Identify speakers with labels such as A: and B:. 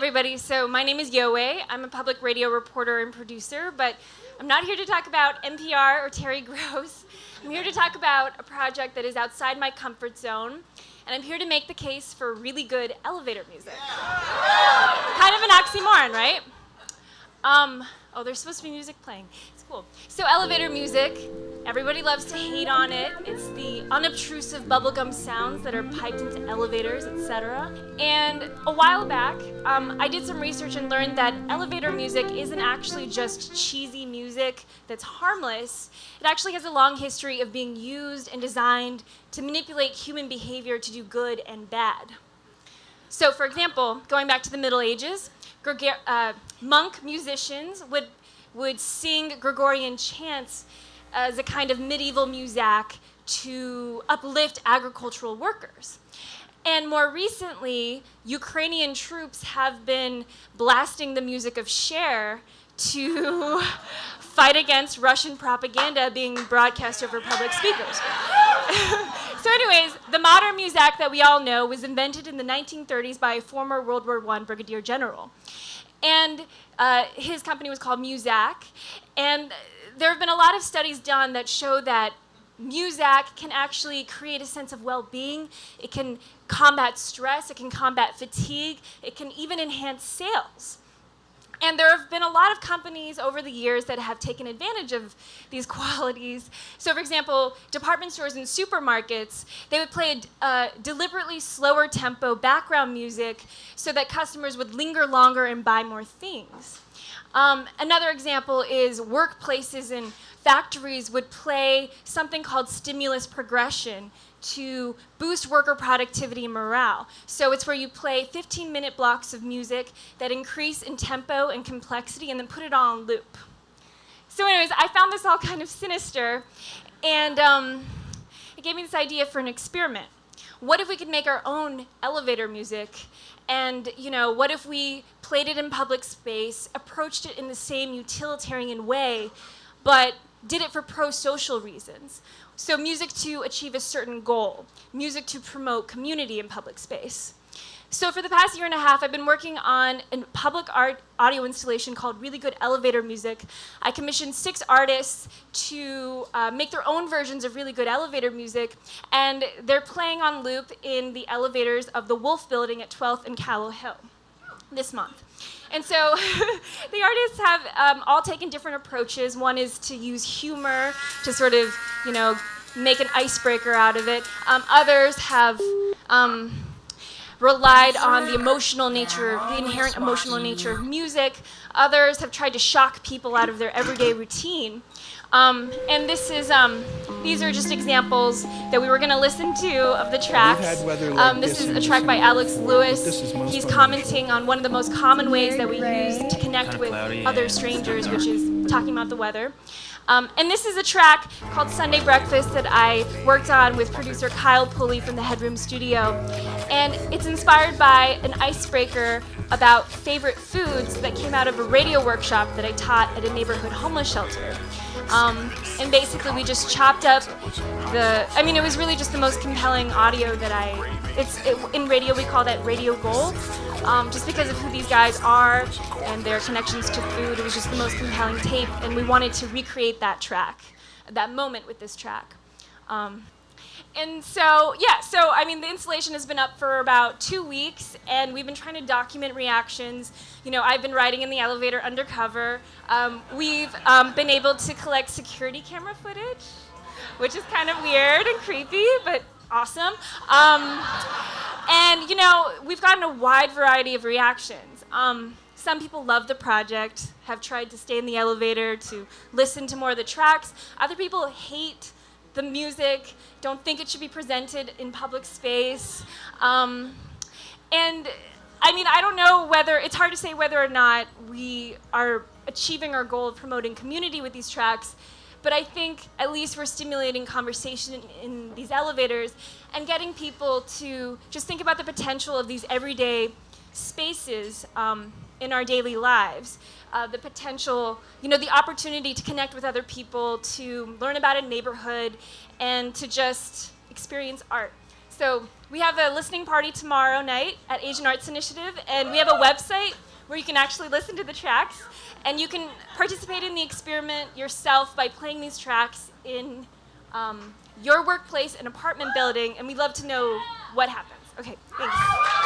A: everybody. So my name is Yowei. I'm a public radio reporter and producer, but I'm not here to talk about NPR or Terry Gross. I'm here to talk about a project that is outside my comfort zone, and I'm here to make the case for really good elevator music. Kind of an oxymoron, right? Oh, there's supposed to be music playing. It's cool. So elevator music, everybody loves to hate on it. It's the unobtrusive bubblegum sounds that are piped into elevators, etc. And a while back, I did some research and learned that elevator music isn't actually just cheesy music that's harmless. It actually has a long history of being used and designed to manipulate human behavior to do good and bad. So, for example, going back to the Middle Ages, monk musicians would sing Gregorian chants as a kind of medieval muzak to uplift agricultural workers. And more recently, Ukrainian troops have been blasting the music of Cher to fight against Russian propaganda being broadcast over public speakers. So anyways, the modern muzak that we all know was invented in the 1930s by a former World War I brigadier general. And his company was called Muzak. And there have been a lot of studies done that show that Muzak can actually create a sense of well-being. It can combat stress. It can combat fatigue. It can even enhance sales. And there have been a lot of companies over the years that have taken advantage of these qualities. So, for example, department stores and supermarkets, they would play a deliberately slower tempo background music so that customers would linger longer and buy more things. Another example is workplaces and factories would play something called stimulus progression to boost worker productivity and morale. So it's where you play 15-minute blocks of music that increase in tempo and complexity and then put it all on loop. So anyways, I found this all kind of sinister, and it gave me this idea for an experiment. What if we could make our own elevator music? And, what if we played it in public space, approached it in the same utilitarian way, but did it for pro-social reasons? So music to achieve a certain goal, music to promote community in public space. So for the past year and a half, I've been working on a public art audio installation called Really Good Elevator Music. I commissioned 6 artists to make their own versions of really good elevator music, and they're playing on loop in the elevators of the Wolf Building at 12th and Callow Hill this month. And so the artists have all taken different approaches. One is to use humor to sort of, make an icebreaker out of it. Others have relied on the emotional nature, the inherent emotional nature of music. Others have tried to shock people out of their everyday routine. And these are just examples that we were going to listen to of the tracks. This is a track by Alex Lewis. He's commenting on one of the most common ways that we use to connect with other strangers, which is talking about the weather. And this is a track called Sunday Breakfast that I worked on with producer Kyle Pulley from the Headroom Studio. And it's inspired by an icebreaker about favorite foods that came out of a radio workshop that I taught at a neighborhood homeless shelter. And basically we just chopped up it was really just the most compelling audio that in radio we call that radio gold. Just because of who these guys are and their connections to food, it was just the most compelling tape, and we wanted to recreate that moment with this track. And so the installation has been up for about 2 weeks, and we've been trying to document reactions. I've been riding in the elevator undercover. We've been able to collect security camera footage, which is kind of weird and creepy, but awesome. And, we've gotten a wide variety of reactions. Some people love the project, have tried to stay in the elevator to listen to more of the tracks. Other people hate the music, don't think it should be presented in public space. I don't know it's hard to say whether or not we are achieving our goal of promoting community with these tracks, but I think at least we're stimulating conversation in these elevators and getting people to just think about the potential of these everyday spaces in our daily lives. The potential, the opportunity to connect with other people, to learn about a neighborhood, and to just experience art. So we have a listening party tomorrow night at Asian Arts Initiative, and we have a website where you can actually listen to the tracks, and you can participate in the experiment yourself by playing these tracks in your workplace and apartment building, and we'd love to know what happens. Okay, thanks.